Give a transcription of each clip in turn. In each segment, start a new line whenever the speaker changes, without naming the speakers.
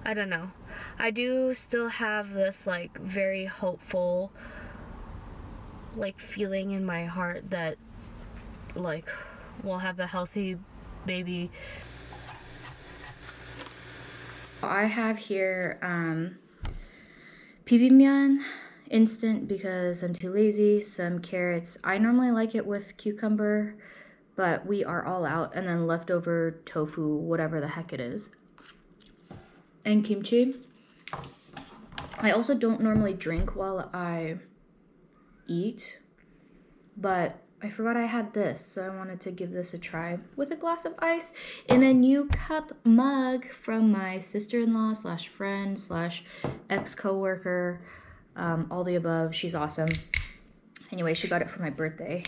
I don't know. I do still have this like very hopeful like feeling in my heart that like we'll have a healthy baby. I have here bibimbap instant because I'm too lazy, some carrots. I normally like it with cucumber, but we are all out, and then leftover tofu, whatever the heck it is. And kimchi. I also don't normally drink while I eat, but I forgot I had this, so I wanted to give this a try with a glass of ice in a new cup mug from my sister-in-law slash friend slash ex-coworker, all the above. She's awesome. Anyway, she got it for my birthday.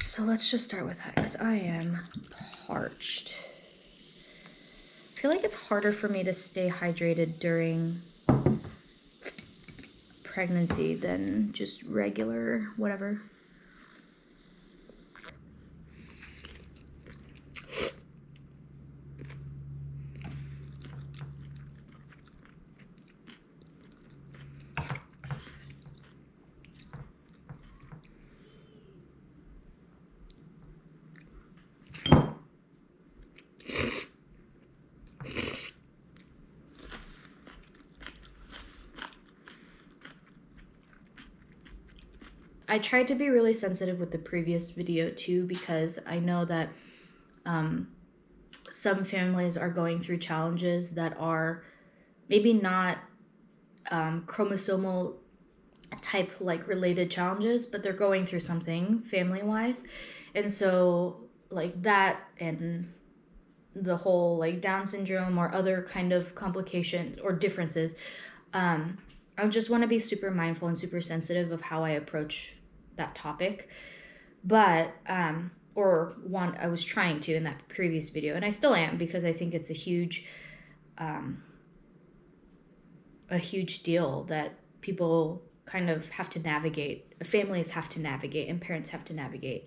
So let's just start with that because I am parched. I feel like it's harder for me to stay hydrated during pregnancy than just regular whatever. I tried to be really sensitive with the previous video too, because I know that some families are going through challenges that are maybe not chromosomal type like related challenges, but they're going through something family wise. And so like that and the whole like Down syndrome or other kind of complication or differences, I just want to be super mindful and super sensitive of how I approach that topic. But I was trying to in that previous video, and I still am, because I think it's a huge deal that people kind of have to navigate, families have to navigate, and parents have to navigate.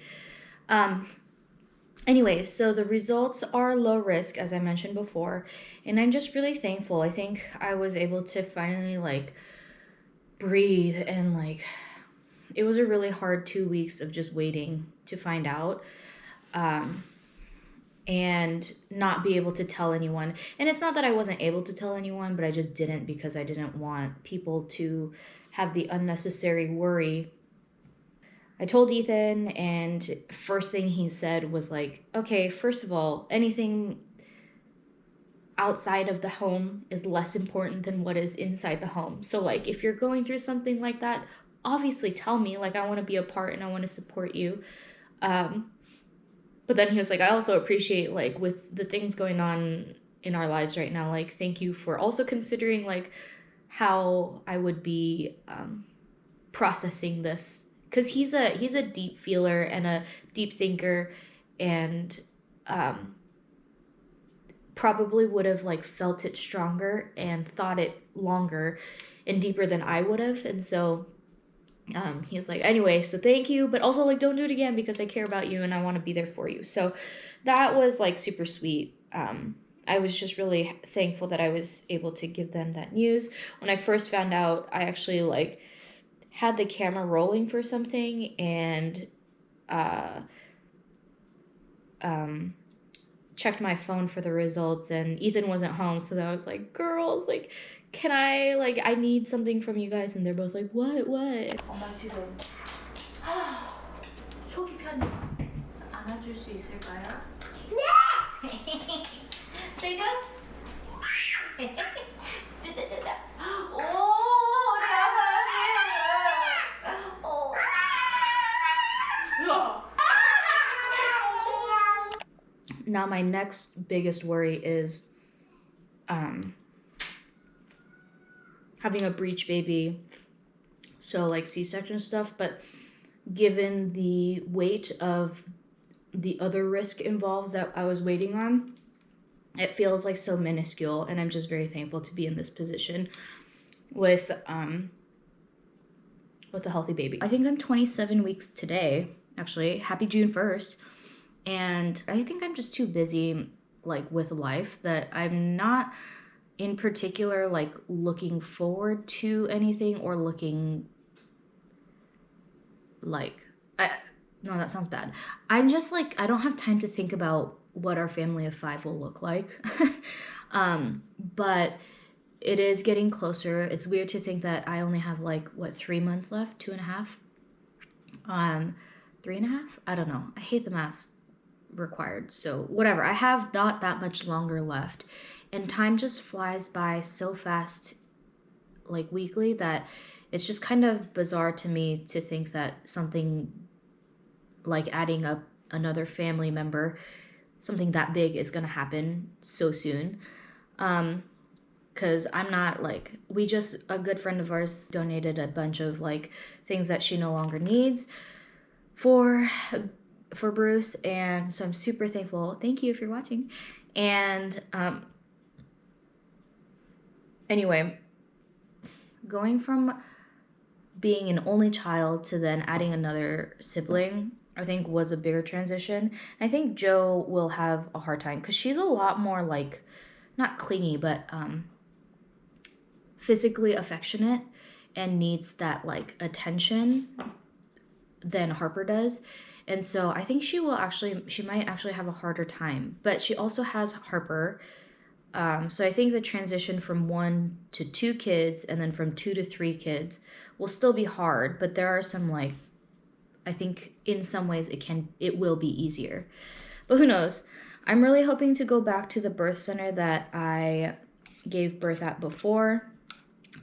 Anyway, so the results are low risk, as I mentioned before, and I'm just really thankful. I think I was able to finally like breathe, and like it was a really hard 2 weeks of just waiting to find out, and not be able to tell anyone. And it's not that I wasn't able to tell anyone, but I just didn't, because I didn't want people to have the unnecessary worry. I told Ethan, and first thing he said was like, okay, first of all, anything outside of the home is less important than what is inside the home. So like if you're going through something like that, obviously tell me, like I want to be a part and I want to support you. But then he was like, I also appreciate like with the things going on in our lives right now, like thank you for also considering like how I would be processing this, because he's a deep feeler and a deep thinker, and probably would have like felt it stronger and thought it longer and deeper than I would have. And so he was like, anyway, so thank you, but also like don't do it again because I care about you and I want to be there for you. So that was like super sweet. I was just really thankful that I was able to give them that news. When I first found out, I actually like had the camera rolling for something, and checked my phone for the results, and Ethan wasn't home, so I was like, girls, like can I, like I need something from you guys, and they're both like, what?
엄마 지금 속이 편해. 안아줄 수 있을까요? 네! 세죠? 짜자자자. 오, 우리 아빠. 오. 우와.
Now my next biggest worry is having a breech baby, so like C-section stuff, but given the weight of the other risk involved that I was waiting on, it feels like so minuscule, and I'm just very thankful to be in this position with a healthy baby. I think I'm 27 weeks today, actually. Happy June 1st. And I think I'm just too busy like with life that I'm not in particular like looking forward to anything or looking like no, that sounds bad. I'm just like, I don't have time to think about what our family of 5 will look like. But it is getting closer. It's weird to think that I only have like, what, 3 months left? 2.5? 3.5? I don't know. I hate the math required. So whatever. I have not that much longer left. And time just flies by so fast, like weekly, that it's just kind of bizarre to me to think that something like adding up another family member, something that big, is gonna happen so soon. Because I'm not like, a good friend of ours donated a bunch of like things that she no longer needs for Bruce, and so I'm super thankful. Thank you if you're watching. And anyway, going from being an only child to then adding another sibling, I think was a bigger transition. I think Joe will have a hard time because she's a lot more like, not clingy, but physically affectionate and needs that like attention than Harper does. And so I think she might actually have a harder time, but she also has Harper. So I think the transition from 1 to 2 kids and then from 2 to 3 kids will still be hard, but there are some like, I think in some ways it will be easier. But who knows? I'm really hoping to go back to the birth center that I gave birth at before.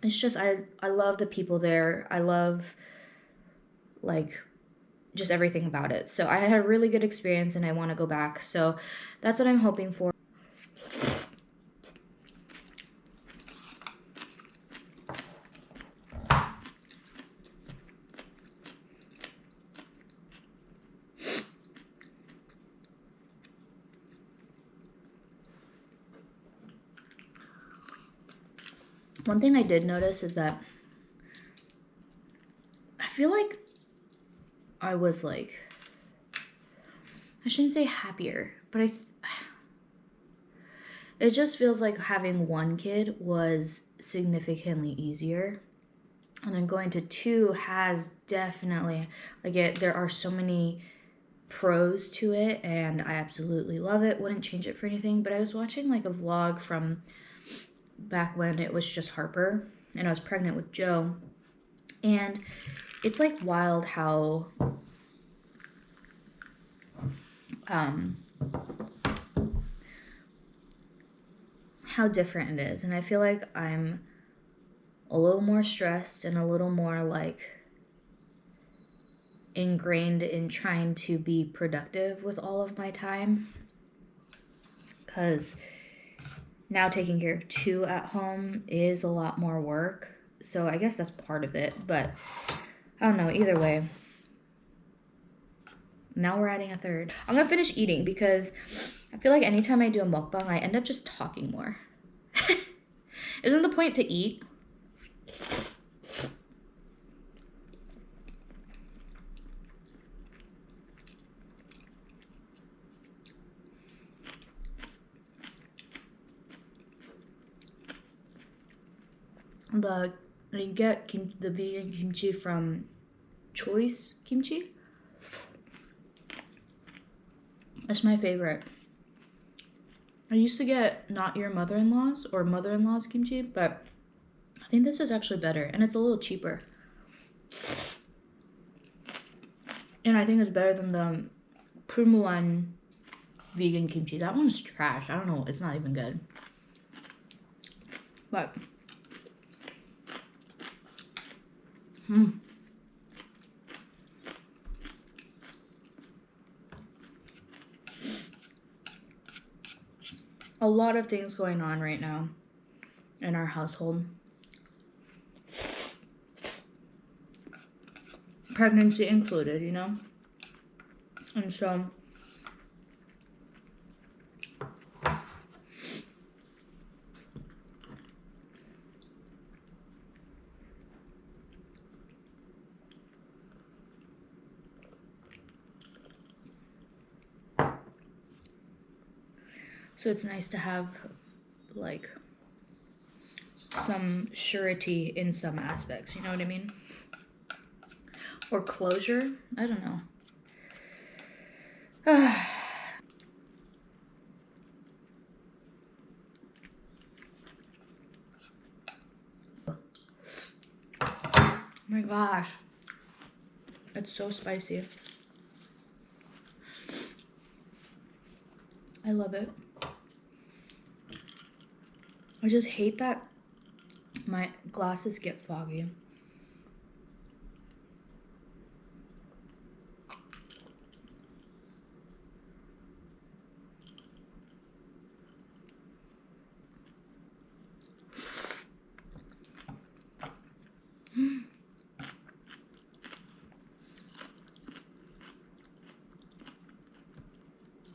It's just, I love the people there. I love like just everything about it. So I had a really good experience and I want to go back. So that's what I'm hoping for. One thing I did notice is that I feel like I was like, I shouldn't say happier, but it just feels like having 1 kid was significantly easier. And then going to 2 has definitely, like, there are so many pros to it, and I absolutely love it. Wouldn't change it for anything. But I was watching like a vlog from back when it was just Harper and I was pregnant with Joe, and it's like wild how different it is. And I feel like I'm a little more stressed and a little more like ingrained in trying to be productive with all of my time, because now taking care of 2 at home is a lot more work. So I guess that's part of it, but I don't know, either way. Now we're adding a 3rd. I'm gonna finish eating because I feel like anytime I do a mukbang, I end up just talking more. Isn't the point to eat? You get the vegan kimchi from Choice Kimchi. That's my favorite. I used to get Not Your Mother-in-Law's or Mother-in-Law's kimchi, but I think this is actually better, and it's a little cheaper. And I think it's better than the Purmuan vegan kimchi. That one's trash. I don't know. It's not even good. But a lot of things going on right now in our household. Pregnancy included, you know? And so it's nice to have like some surety in some aspects, you know what I mean? Or closure, I don't know. Oh my gosh, it's so spicy. I love it. I just hate that my glasses get foggy.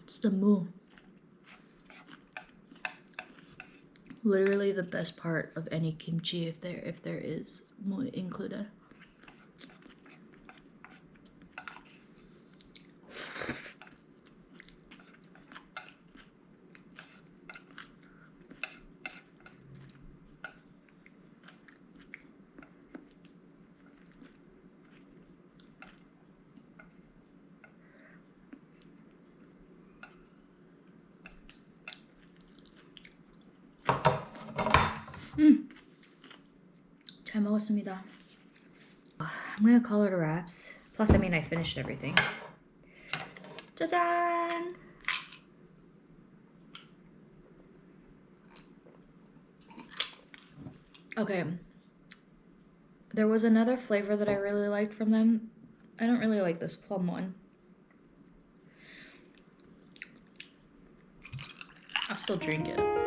It's the moo. Literally the best part of any kimchi if there is moo included. 잘 먹었습니다. I'm gonna call it a wraps. Plus, I mean, I finished everything. 짜잔! Okay. There was another flavor that I really liked from them. I don't really like this plum one. I'll still drink it.